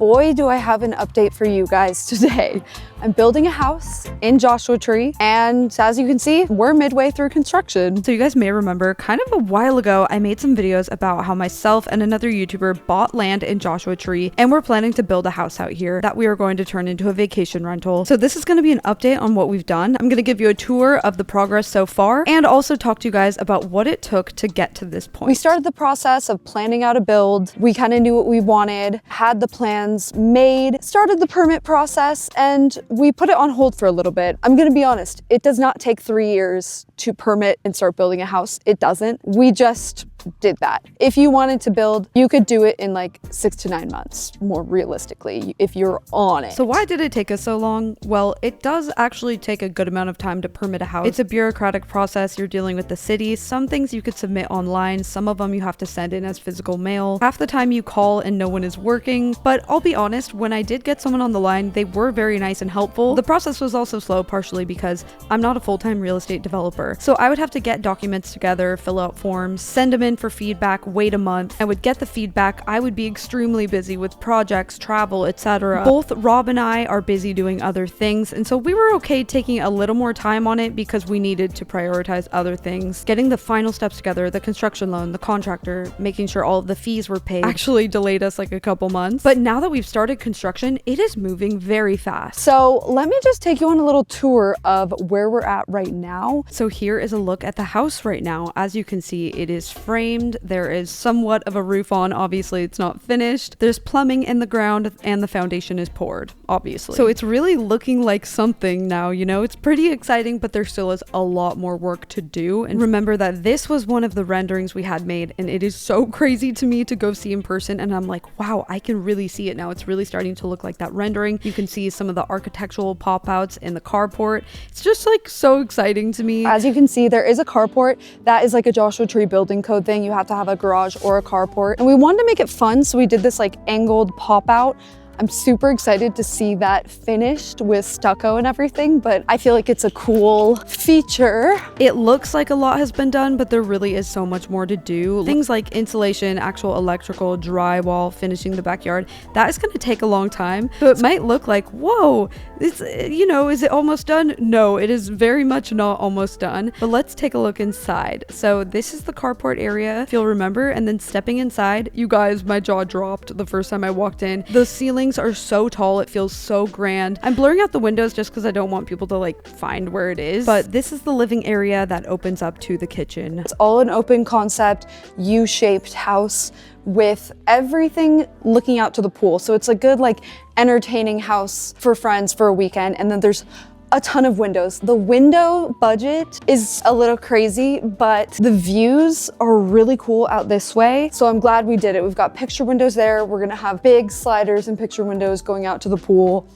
boy, do I have an update for you guys today. I'm building a house in Joshua Tree, and as you can see, we're midway through construction. So you guys may remember kind of a while ago, I made some videos about how myself and another YouTuber bought land in Joshua Tree, and we're planning to build a house out here that we are going to turn into a vacation rental. So this is going to be an update on what we've done. I'm going to give you a tour of the progress so far, and also talk to you guys about what it took to get to this point. We started the process of planning out a build. We kind of knew what we wanted, had the plans made, started the permit process, and we put it on hold for a little bit. I'm gonna be honest, it does not take 3 years to permit and start building a house. It doesn't. We just did that. If you wanted to build, you could do it in like 6 to 9 months, more realistically, if you're on it. So why did it take us so long? Well, it does actually take a good amount of time to permit a house. It's a bureaucratic process. You're dealing with the city. Some things you could submit online. Some of them you have to send in as physical mail. Half the time you call and no one is working. But I'll be honest, when I did get someone on the line, they were very nice and helpful. The process was also slow, partially because I'm not a full-time real estate developer. So I would have to get documents together, fill out forms, send them in for feedback, wait a month. I would get the feedback. I would be extremely busy with projects, travel, etc. Both Rob and I are busy doing other things, and so we were okay taking a little more time on it because we needed to prioritize other things. Getting the final steps together, the construction loan, the contractor, making sure all of the fees were paid, actually delayed us like a couple months. But now that we've started construction, it is moving very fast. So let me just take you on a little tour of where we're at right now. So here is a look at the house right now. As you can see, it is framed. There is somewhat of a roof on. Obviously, it's not finished. There's plumbing in the ground and the foundation is poured, obviously. So it's really looking like something now, you know? It's pretty exciting, but there still is a lot more work to do. And remember that this was one of the renderings we had made, and it is so crazy to me to go see in person, and I'm like, wow, I can really see it now. It's really starting to look like that rendering. You can see some of the architectural pop-outs in the carport. It's just like so exciting to me. As you can see, there is a carport. That is like a Joshua Tree building code thing. You have to have a garage or a carport. And we wanted to make it fun, so we did this like angled pop-out. I'm super excited to see that finished with stucco and everything, but I feel like it's a cool feature. It looks like a lot has been done, but there really is so much more to do. Things like insulation, actual electrical, drywall, finishing the backyard, that is going to take a long time. So it might look like, whoa, it's, you know, is it almost done? No, it is very much not almost done. But let's take a look inside. So this is the carport area, if you'll remember, and then stepping inside, you guys, my jaw dropped the first time I walked in. The ceilings are so tall, it feels so grand. I'm blurring out the windows just because I don't want people to like find where it is, but this is the living area that opens up to the kitchen. It's all an open concept, U-shaped house with everything looking out to the pool. So it's a good like entertaining house for friends for a weekend. And then there's a ton of windows. The window budget is a little crazy, but the views are really cool out this way. So I'm glad we did it. We've got picture windows there. We're gonna have big sliders and picture windows going out to the pool.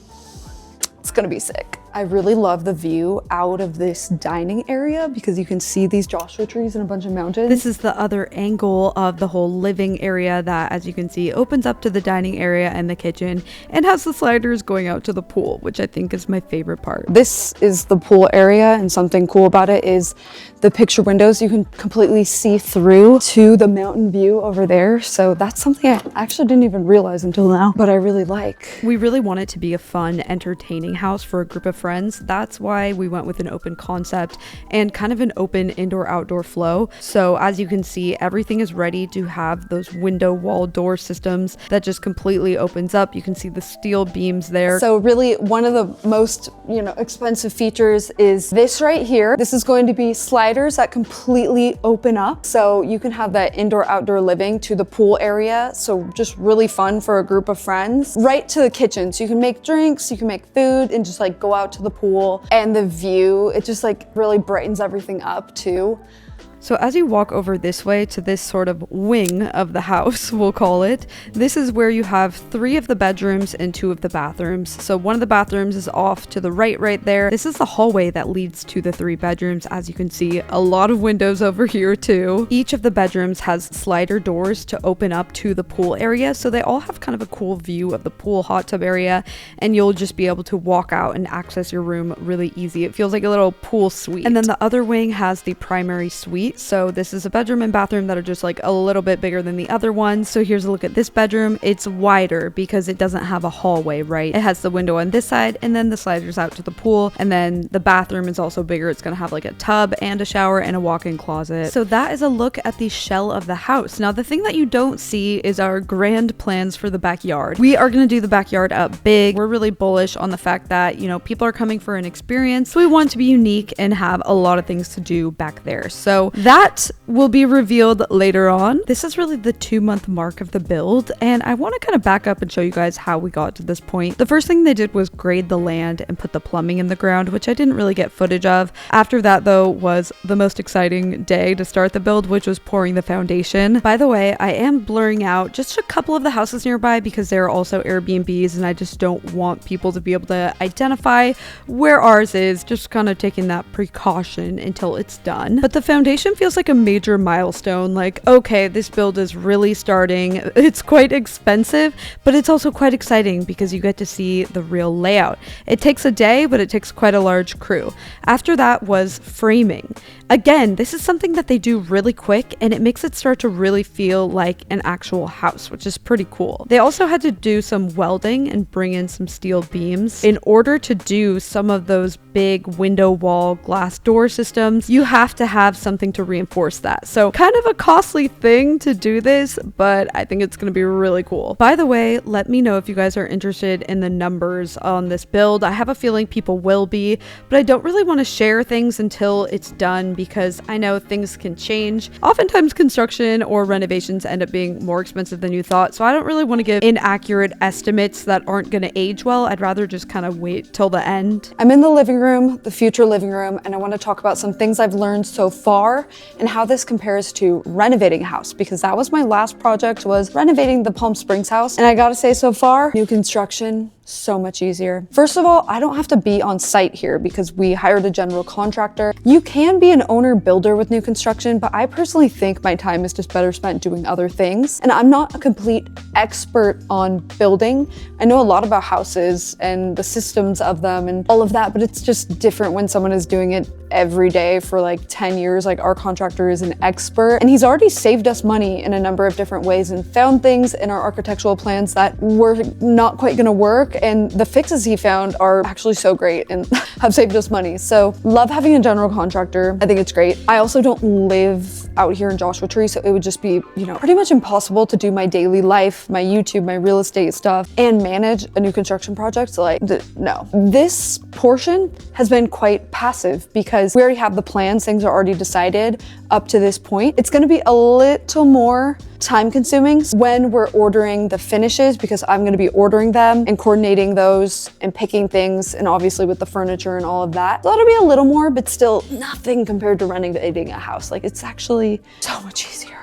It's gonna be sick. I really love the view out of this dining area because you can see these Joshua trees and a bunch of mountains. This is the other angle of the whole living area that, as you can see, opens up to the dining area and the kitchen and has the sliders going out to the pool, which I think is my favorite part. This is the pool area, and something cool about it is the picture windows. You can completely see through to the mountain view over there. So that's something I actually didn't even realize until now, but I really like. We really want it to be a fun, entertaining house for a group of friends. That's why we went with an open concept and kind of an open indoor-outdoor flow. So as you can see, everything is ready to have those window wall door systems that just completely opens up. You can see the steel beams there. So really one of the most, expensive features is this right here. This is going to be sliders that completely open up. So you can have that indoor-outdoor living to the pool area. So just really fun for a group of friends. Right to the kitchen. So you can make drinks, you can make food, and just like go out to the pool. And the view, it just like really brightens everything up too. So as you walk over this way to this sort of wing of the house, we'll call it, this is where you have 3 of the bedrooms and 2 of the bathrooms. So one of the bathrooms is off to the right there. This is the hallway that leads to the 3 bedrooms. As you can see, a lot of windows over here too. Each of the bedrooms has slider doors to open up to the pool area. So they all have kind of a cool view of the pool hot tub area, and you'll just be able to walk out and access your room really easy. It feels like a little pool suite. And then the other wing has the primary suite. suite. So this is a bedroom and bathroom that are just like a little bit bigger than the other ones. So here's a look at this bedroom. It's wider because it doesn't have a hallway, right? It has the window on this side and then the sliders out to the pool. And then the bathroom is also bigger. It's gonna have like a tub and a shower and a walk-in closet. So that is a look at the shell of the house. Now the thing that you don't see is our grand plans for the backyard. We are gonna do the backyard up big. We're really bullish on the fact that, you know, people are coming for an experience. So we want to be unique and have a lot of things to do back there. So that will be revealed later on. This is really the 2-month mark of the build, and I want to kind of back up and show you guys how we got to this point. The first thing they did was grade the land and put the plumbing in the ground, which I didn't really get footage of. After that though was the most exciting day to start the build, which was pouring the foundation. By the way, I am blurring out just a couple of the houses nearby because they're also Airbnbs and I just don't want people to be able to identify where ours is, just kind of taking that precaution until it's done. But the foundation feels like a major milestone. Like, okay, this build is really starting. It's quite expensive, but it's also quite exciting because you get to see the real layout. It takes a day, but it takes quite a large crew. After that was framing. Again, this is something that they do really quick and it makes it start to really feel like an actual house, which is pretty cool. They also had to do some welding and bring in some steel beams in order to do some of those big window wall glass door systems. You have to have something to reinforce that. So kind of a costly thing to do this, but I think it's going to be really cool. By the way, let me know if you guys are interested in the numbers on this build. I have a feeling people will be, but I don't really want to share things until it's done because I know things can change. Oftentimes construction or renovations end up being more expensive than you thought, so I don't really want to give inaccurate estimates that aren't going to age well. I'd rather just kind of wait till the end. I'm in the living room, the future living room, and I want to talk about some things I've learned so far and how this compares to renovating a house, because that was my last project, was renovating the Palm Springs house. And I gotta say, so far, new construction, so much easier. First of all, I don't have to be on site here because we hired a general contractor. You can be an owner builder with new construction, but I personally think my time is just better spent doing other things. And I'm not a complete expert on building. I know a lot about houses and the systems of them and all of that, but it's just different when someone is doing it every day for like 10 years. Like, our contractor is an expert and he's already saved us money in a number of different ways and found things in our architectural plans that were not quite gonna work. And the fixes he found are actually so great and have saved us money. So love having a general contractor. I think it's great. I also don't live out here in Joshua Tree, so it would just be, you know, pretty much impossible to do my daily life, my YouTube, my real estate stuff, and manage a new construction project. So like, no. This portion has been quite passive because we already have the plans, things are already decided up to this point. It's gonna be a little more time consuming when we're ordering the finishes because I'm gonna be ordering them and coordinating those and picking things, and obviously with the furniture and all of that. So that'll be a little more, but still nothing compared to renovating a house. Like, it's actually so much easier.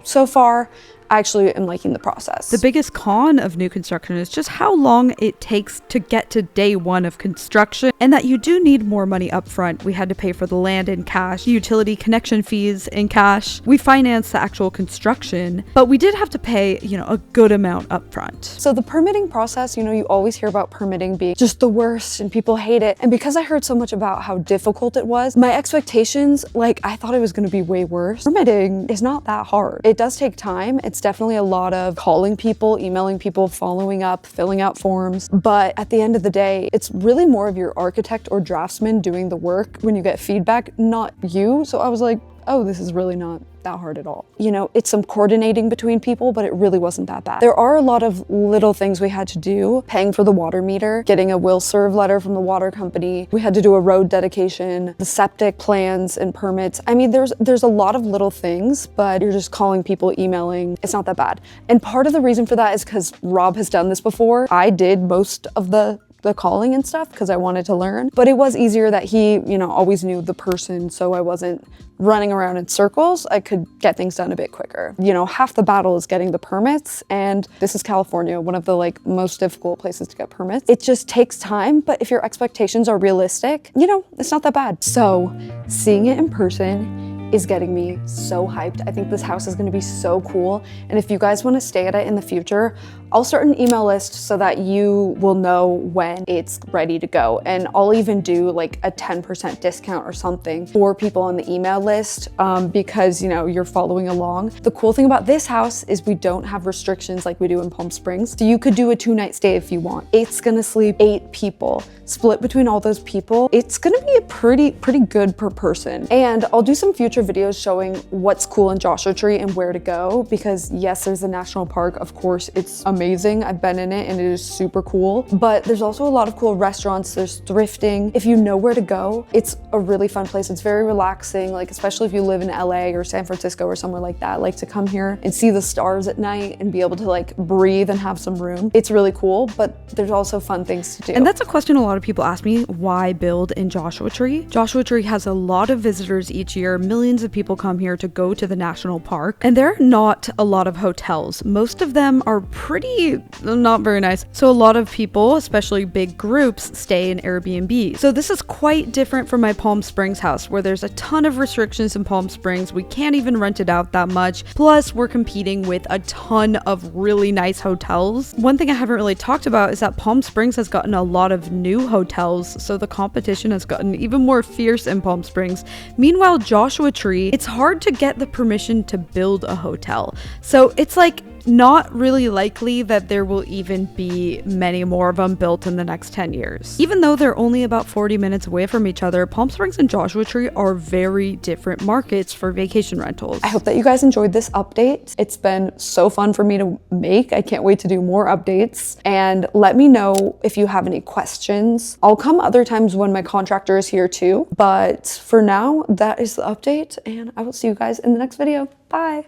So far, I actually am liking the process. The biggest con of new construction is just how long it takes to get to day one of construction, and that you do need more money up front. We had to pay for the land in cash, utility connection fees in cash. We financed the actual construction, but we did have to pay, you know, a good amount up front. So the permitting process, you know, you always hear about permitting being just the worst and people hate it. And because I heard so much about how difficult it was, my expectations, like, I thought it was gonna be way worse. Permitting is not that hard. It does take time. It's definitely a lot of calling people, emailing people, following up, filling out forms. But at the end of the day, it's really more of your architect or draftsman doing the work when you get feedback, not you. So I was like, oh, this is really not that hard at all. You know, it's some coordinating between people, but it really wasn't that bad. There are a lot of little things we had to do. Paying for the water meter, getting a will serve letter from the water company. We had to do a road dedication, the septic plans and permits. I mean, there's a lot of little things, but you're just calling people, emailing. It's not that bad. And part of the reason for that is because Rob has done this before. I did most of the calling and stuff because I wanted to learn, but it was easier that he, you know, always knew the person, so I wasn't running around in circles. I could get things done a bit quicker. You know, half the battle is getting the permits, and this is California, one of the like most difficult places to get permits. It just takes time, but if your expectations are realistic, you know, it's not that bad. So seeing it in person is getting me so hyped. I think this house is gonna be so cool. And if you guys wanna stay at it in the future, I'll start an email list so that you will know when it's ready to go. And I'll even do like a 10% discount or something for people on the email list because, you know, you're following along. The cool thing about this house is we don't have restrictions like we do in Palm Springs. So you could do a 2-night stay if you want. It's gonna sleep 8 people. Split between all those people, it's gonna be a pretty good per person. And I'll do some future videos showing what's cool in Joshua Tree and where to go, because yes, there's a national park. Of course, it's amazing. I've been in it and it is super cool. But there's also a lot of cool restaurants. There's thrifting. If you know where to go, it's a really fun place. It's very relaxing, like especially if you live in LA or San Francisco or somewhere like that. Like to come here and see the stars at night and be able to like breathe and have some room. It's really cool, but there's also fun things to do. And that's a question a lot of people ask me, why build in Joshua Tree? Joshua Tree has a lot of visitors each year. Millions of people come here to go to the national park, and there are not a lot of hotels. Most of them are pretty not very nice. So a lot of people, especially big groups, stay in Airbnb. So this is quite different from my Palm Springs house, where there's a ton of restrictions in Palm Springs. We can't even rent it out that much. Plus, we're competing with a ton of really nice hotels. One thing I haven't really talked about is that Palm Springs has gotten a lot of new hotels, so the competition has gotten even more fierce in Palm Springs. Meanwhile, Joshua Tree, it's hard to get the permission to build a hotel. So it's like not really likely that there will even be many more of them built in the next 10 years. Even though they're only about 40 minutes away from each other, Palm Springs and Joshua Tree are very different markets for vacation rentals. I hope that you guys enjoyed this update. It's been so fun for me to make. I can't wait to do more updates. And let me know if you have any questions. I'll come other times when my contractor is here too. But for now, that is the update, and I will see you guys in the next video. Bye.